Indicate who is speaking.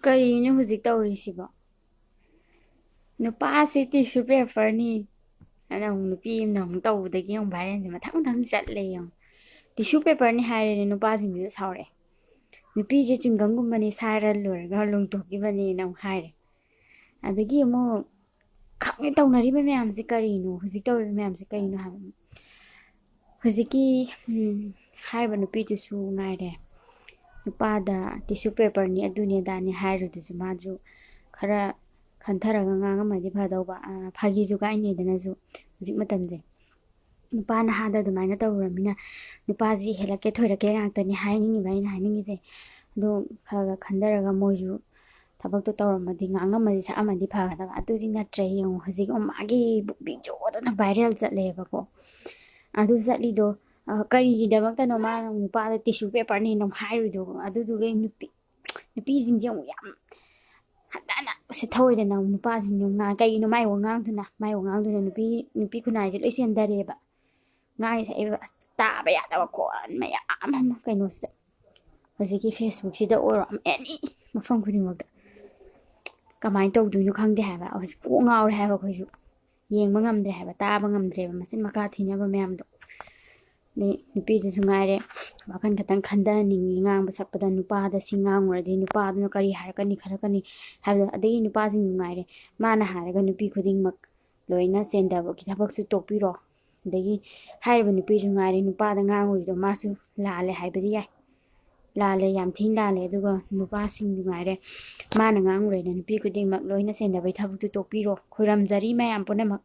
Speaker 1: ꯀꯔꯤꯅꯣ ꯍꯧꯖꯤꯛ ꯇꯧꯔꯤꯁꯤꯕꯣ? ꯅꯨꯄꯥꯁꯤ ꯇꯤꯁꯨ ꯄꯦꯄꯔꯅꯤ ꯑꯅ ꯑꯃꯨꯛ ꯅꯨꯄꯤ ꯑꯃꯅ ꯑꯃꯨꯛ ꯇꯧꯕꯗꯒꯤ ꯑꯃꯨꯛ ꯚꯥꯏꯔꯦꯜꯁꯦ ꯃꯊꯪ ꯃꯊꯪ ꯆꯠꯂꯦ ꯌꯦꯡꯉꯨ꯫ ꯇꯤꯁꯨ ꯄꯦꯄꯔꯅꯤ ꯍꯥꯏꯔꯦꯅꯦ ꯅꯨꯄꯥꯁꯤꯡꯗꯨꯁꯨ ꯁꯥꯎꯔꯛꯑꯦ꯫ ꯅꯨꯄꯤꯁꯦ ꯆꯤꯡꯒꯝꯒꯨꯝꯕꯅꯤ ꯁꯥꯏꯔ ꯂꯣꯏꯔꯒ ꯂꯣꯡꯊꯣꯛꯈꯤꯕꯅꯦꯅ ꯑꯃꯨꯛ ꯍꯥꯏꯔꯦ꯫ ꯑꯗꯒꯤ ꯑꯃꯨꯛ ꯈꯪꯉꯦ ꯇꯧꯅꯔꯤꯕ ꯃꯌꯥꯝꯁꯦ ꯀꯔꯤꯅꯣ, ꯍꯧꯖꯤꯛ ꯇꯧꯔꯤꯕ ꯃꯌꯥꯝꯁꯦ ꯀꯔꯤꯅꯣ ꯍꯥꯏꯕ ꯍꯧꯖꯤꯛꯀꯤ ꯍꯥꯏꯔꯤꯕ ꯅꯨꯄꯤꯗꯨꯁꯨ ꯉꯥꯏꯔꯦ, ꯅꯨꯄꯥꯗ ꯇꯤꯁꯨ ꯄꯦꯄꯔꯅꯤ ꯑꯗꯨꯅꯤ ꯑꯗꯥꯅꯤ ꯍꯥꯏꯔꯨꯗꯨꯁꯨ ꯃꯥꯁꯨ ꯈꯔ ꯈꯟꯊꯔꯒ ꯉꯥꯡꯉꯝꯃꯗꯤ ꯐꯗꯧꯕ꯫ ꯐꯥꯒꯤꯁꯨ ꯀꯥꯏꯅꯩꯗꯅꯁꯨ ꯍꯧꯖꯤꯛ ꯃꯇꯝꯁꯦ ꯅꯨꯄꯥ ꯅꯍꯥꯗ ꯑꯗꯨꯃꯥꯏꯅ ꯇꯧꯔꯃꯤꯅ ꯅꯨꯄꯥꯁꯤ ꯍꯦꯜꯂꯛꯀꯦ ꯊꯣꯏꯔꯛꯀꯦ ꯉꯥꯛꯇꯅꯤ ꯍꯥꯏꯅꯤꯡꯉꯤꯕ ꯑꯩꯅ ꯍꯥꯏꯅꯤꯡꯉꯤꯁꯦ꯫ ꯑꯗꯣ ꯈꯔ ꯈꯟꯊꯔꯒ ꯃꯣꯏꯁꯨ ꯊꯕꯛꯇꯣ ꯇꯧꯔꯝꯃꯗꯤ ꯉꯥꯡꯉꯝꯃꯗꯤ ꯁꯛꯑꯝꯃꯗꯤ ꯐꯒꯗꯕ, ꯑꯗꯨꯗꯤ ꯅꯠꯇ꯭ꯔꯦ ꯌꯦꯡꯉꯨ ꯍꯧꯖꯤꯛ ꯃꯥꯒꯤ ꯚꯤꯗꯤꯑꯣꯗꯅ ꯚꯥꯏꯔꯦꯜ ꯆꯠꯂꯦꯕꯀꯣ꯫ ꯑꯗꯨ ꯆꯠꯂꯤꯗꯣ ꯀꯔꯤꯒꯤꯗꯃꯛꯇꯅꯣ ꯃꯥꯅ ꯅꯨꯄꯥꯗ ꯇꯤꯁꯨ ꯄꯦꯄꯔꯅꯤꯅ ꯍꯥꯏꯔꯨꯏꯗꯣ? ꯑꯗꯨꯗꯨꯒ ꯅꯨꯄꯤꯁꯤꯡꯁꯦ ꯑꯃꯨꯛ ꯌꯥꯝ ꯍꯟꯊꯅ ꯊꯧꯑꯣꯏꯗꯅ ꯅꯨꯄꯥꯁꯤꯡꯗꯨ ꯀꯩꯒꯤꯅꯣ ꯃꯥꯏ ꯋꯥꯉꯥꯡꯗꯨꯅ ꯅꯨꯄꯤ ꯈꯨꯟꯅꯥꯏꯁꯦ ꯂꯣꯏ ꯆꯦꯟꯊꯔꯦꯕ꯫ ꯉꯥꯡꯉꯤ ꯁꯛꯏꯕ ꯇꯥꯕ ꯌꯥꯗꯕ ꯈꯣꯟ ꯃꯌꯥꯝ ꯑꯃ ꯀꯩꯅꯣꯁꯤꯗ ꯍꯧꯖꯤꯛꯀꯤ ꯐꯦꯁꯕꯨꯛꯁꯤꯗ ꯑꯣꯏꯔꯣ ꯑꯦꯅꯤ ꯃꯐꯝ ꯈꯨꯗꯤꯡꯃꯛꯇ ꯀꯃꯥꯏꯅ ꯇꯧꯗꯣꯏꯅꯣ ꯈꯪꯗꯦ ꯍꯥꯏꯕ꯫ ꯍꯧꯖꯤꯛ ꯀꯣꯛ ꯉꯥꯎꯔꯦ ꯍꯥꯏꯕ ꯑꯩꯈꯣꯏꯁꯨ ꯌꯦꯡꯕ ꯉꯝꯗ꯭ꯔꯦ ꯍꯥꯏꯕ, ꯇꯥꯕ ꯉꯝꯗ꯭ꯔꯦꯕ ꯃꯆꯤꯟ ꯃꯈꯥ ꯊꯤꯅꯕ ꯃꯌꯥꯝꯗꯣ꯫ ꯅꯨꯄꯤꯗꯨꯁꯨ ꯉꯥꯏꯔꯦ ꯋꯥꯈꯜ ꯈꯛꯇꯪ ꯈꯟꯊꯍꯟꯅꯤꯡꯉꯤ ꯉꯥꯡꯕ ꯁꯛꯄꯗ, ꯅꯨꯄꯥꯗ ꯁꯤ ꯉꯥꯡꯉꯨꯔꯗꯤ ꯅꯨꯄꯥꯗꯨꯅ ꯀꯔꯤ ꯍꯥꯏꯔꯛꯀꯅꯤ ꯈꯜꯂꯛꯀꯅꯤ ꯍꯥꯏꯕꯗꯣ꯫ ꯑꯗꯒꯤ ꯅꯨꯄꯥꯁꯤꯡꯁꯨ ꯉꯥꯏꯔꯦ ꯃꯥꯅ ꯍꯥꯏꯔꯒ ꯅꯨꯄꯤ ꯈꯨꯗꯤꯡꯃꯛ ꯂꯣꯏꯅ ꯆꯦꯟꯗꯕꯒꯤ ꯊꯕꯛꯁꯨ ꯇꯣꯛꯄꯤꯔꯣ꯫ ꯑꯗꯒꯤ ꯍꯥꯏꯔꯤꯕ ꯅꯨꯄꯤꯁꯨ ꯉꯥꯏꯔꯦ ꯅꯨꯄꯥꯗ ꯉꯥꯡꯉꯨꯔꯤꯗꯣ ꯃꯥꯁꯨ ꯂꯥꯜꯂꯦ ꯍꯥꯏꯕꯗꯤ ꯌꯥꯏ, ꯂꯥꯜꯂꯦ ꯌꯥꯝ ꯊꯤꯅ ꯂꯥꯜꯂꯦ꯫ ꯑꯗꯨꯒ ꯅꯨꯄꯥꯁꯤꯡꯁꯨ ꯉꯥꯏꯔꯦ ꯃꯥꯅ ꯉꯥꯡꯉꯨꯔꯦꯅ ꯅꯨꯄꯤ ꯈꯨꯗꯤꯡꯃꯛ ꯂꯣꯏꯅ ꯆꯦꯟꯗꯕꯩ ꯊꯕꯛꯇꯨ ꯇꯣꯛꯄꯤꯔꯣ, ꯈꯨꯔꯝꯖꯔꯤ ꯃꯌꯥꯝ ꯄꯨꯝꯅꯃꯛ꯫